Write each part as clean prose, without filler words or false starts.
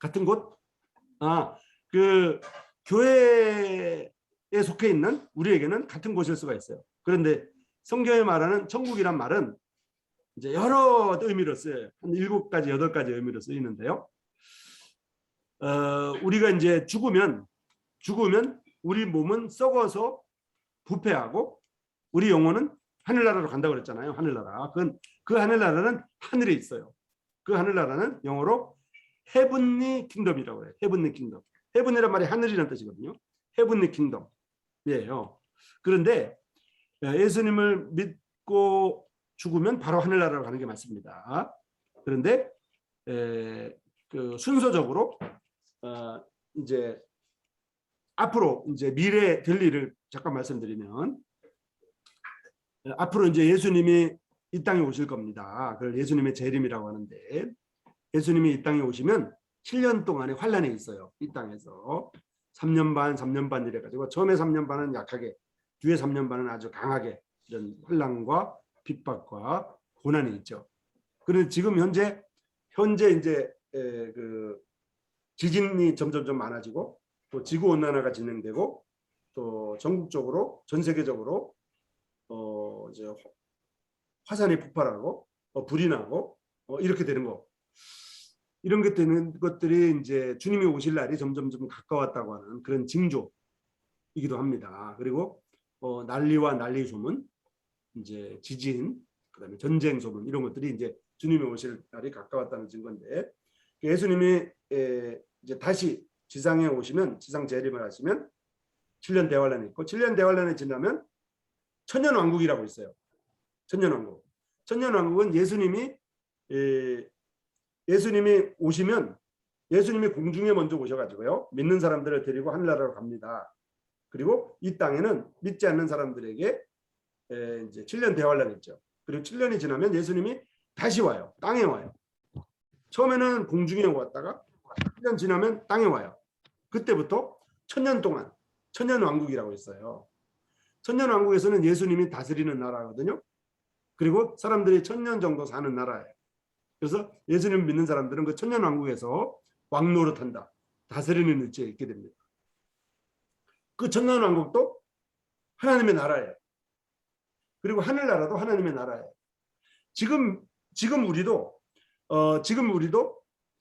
같은 곳? 그 교회에 속해 있는 우리에게는 같은 곳일 수가 있어요. 그런데 성경에 말하는 천국이란 말은 이제 여러 의미로 쓰여요. 한 7가지, 8가지 의미로 쓰이는데요. 우리가 이제 죽으면 우리 몸은 썩어서 부패하고 우리 영혼은 하늘나라로 간다고 그랬잖아요. 하늘나라. 그 하늘나라는 하늘에 있어요. 그 하늘나라는 영어로 헤븐리 킹덤이라고 해요. 헤븐리 킹덤. 헤븐이란 말이 하늘이라는 뜻이거든요. 헤븐리 킹덤이에요. 그런데 예수님을 믿고 죽으면 바로 하늘나라로 가는 게 맞습니다. 그런데 그 순서적으로 이제 앞으로 이제 미래 될 일을 잠깐 말씀드리면, 앞으로 이제 예수님이 이 땅에 오실 겁니다. 그걸 예수님의 재림이라고 하는데, 예수님이 이 땅에 오시면 7년 동안의 환란이 있어요. 이 땅에서 3년 반 이래 가지고 처음에 3년 반은 약하게, 뒤에 3년 반은 아주 강하게 이런 환란과 핍박과 고난이 있죠. 그런데 지금 현재 이제 그 지진이 점점 많아지고 또 지구 온난화가 진행되고 또 전국적으로 전 세계적으로 이제 화산이 폭발하고 불이 나고 이렇게 되는 거, 이런 게 되는 것들이 이제 주님이 오실 날이 점점 가까웠다고 하는 그런 징조이기도 합니다. 그리고 난리와 난리 소문, 이제 지진, 그다음에 전쟁 소문, 이런 것들이 이제 주님이 오실 날이 가까웠다는 증거인데, 예수님이 이제 다시 지상에 오시면, 지상 재림을 하시면 7년 대환란이 있고, 7년 대환란이 지나면 천년왕국이라고 있어요. 천년왕국. 천년왕국은 예수님이 오시면, 예수님이 공중에 먼저 오셔가지고요, 믿는 사람들을 데리고 하늘나라로 갑니다. 그리고 이 땅에는 믿지 않는 사람들에게 이제 7년 대환란이 있죠. 그리고 7년이 지나면 예수님이 다시 와요. 땅에 와요. 처음에는 공중에 왔다가 7년 지나면 땅에 와요. 그때부터 천년 동안 천년왕국이라고 있어요. 천년왕국에서는 예수님이 다스리는 나라거든요. 그리고 사람들이 1000년 정도 사는 나라예요. 그래서 예수님 믿는 사람들은 그 천년왕국에서 왕노릇한다, 다스리는 위치에 있게 됩니다. 그 천년왕국도 하나님의 나라예요. 그리고 하늘나라도 하나님의 나라예요. 지금 우리도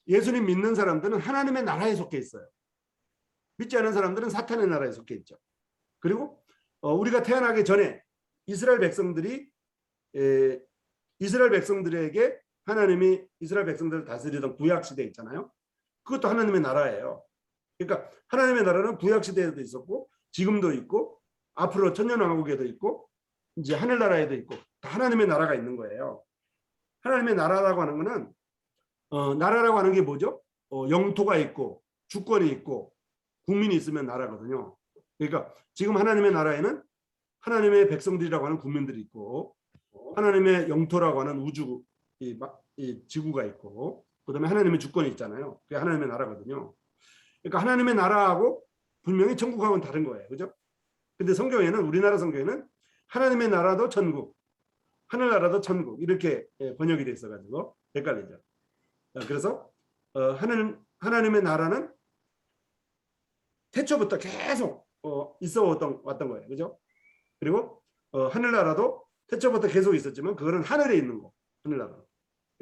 예수님 믿는 사람들은 하나님의 나라에 속해 있어요. 믿지 않은 사람들은 사탄의 나라에 속해 있죠. 그리고 우리가 태어나기 전에 이스라엘 백성들에게 하나님이 이스라엘 백성들을 다스리던 구약시대 있잖아요. 그것도 하나님의 나라예요. 그러니까 하나님의 나라는 구약시대에도 있었고 지금도 있고 앞으로 천년왕국에도 있고 이제 하늘나라에도 있고, 다 하나님의 나라가 있는 거예요. 하나님의 나라라고 하는 거는 나라라고 하는 게 뭐죠? 영토가 있고 주권이 있고 국민이 있으면 나라거든요. 그러니까 지금 하나님의 나라에는 하나님의 백성들이라고 하는 국민들이 있고, 하나님의 영토라고 하는 우주, 이 지구가 있고, 그다음에 하나님의 주권이 있잖아요. 그게 하나님의 나라거든요. 그러니까 하나님의 나라하고 분명히 천국하고는 다른 거예요. 그죠? 근데 성경에는, 우리나라 성경에는 하나님의 나라도 천국, 하늘나라도 천국, 이렇게 번역이 돼 있어가지고 헷갈리죠. 그래서 하나님의 나라는 태초부터 계속 있어 왔던 거예요. 그죠? 그리고 하늘나라도 태초부터 계속 있었지만 그거는 하늘에 있는 거, 하늘나라.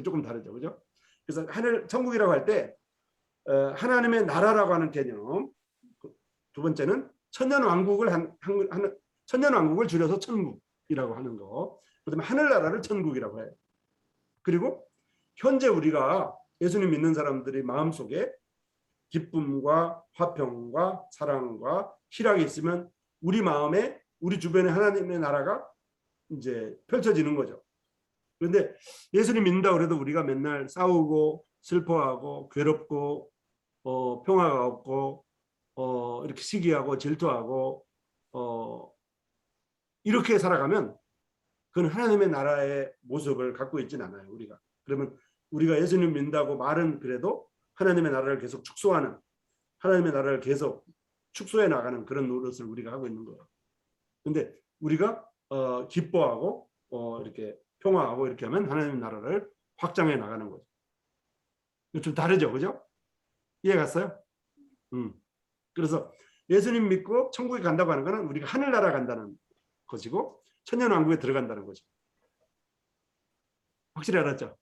조금 다르죠. 그죠? 그래서 천국이라고 할 때 하나님의 나라라고 하는 개념, 두 번째는 천년왕국을 줄여서 천국이라고 하는 거, 그다음에 하늘나라를 천국이라고 해요. 그리고 현재 우리가 예수님 믿는 사람들이 마음속에 기쁨과 화평과 사랑과 희락이 있으면 우리 마음에, 우리 주변에 하나님의 나라가 이제 펼쳐지는 거죠. 그런데 예수님 믿는다고 해도 우리가 맨날 싸우고 슬퍼하고 괴롭고 평화가 없고 이렇게 시기하고 질투하고 이렇게 살아가면 그건 하나님의 나라의 모습을 갖고 있지는 않아요. 우리가. 그러면 우리가 예수님 믿는다고 말은 그래도 하나님의 나라를 계속 축소하는, 하나님의 나라를 계속 축소해 나가는 그런 노릇을 우리가 하고 있는 거예요. 근데 우리가 기뻐하고 이렇게 평화하고 이렇게 하면 하나님의 나라를 확장해 나가는 거죠. 좀 다르죠, 그죠? 이해 갔어요? 그래서 예수님 믿고 천국에 간다고 하는 것은 우리가 하늘나라 간다는 것이고 천년왕국에 들어간다는 거죠. 확실히 알았죠?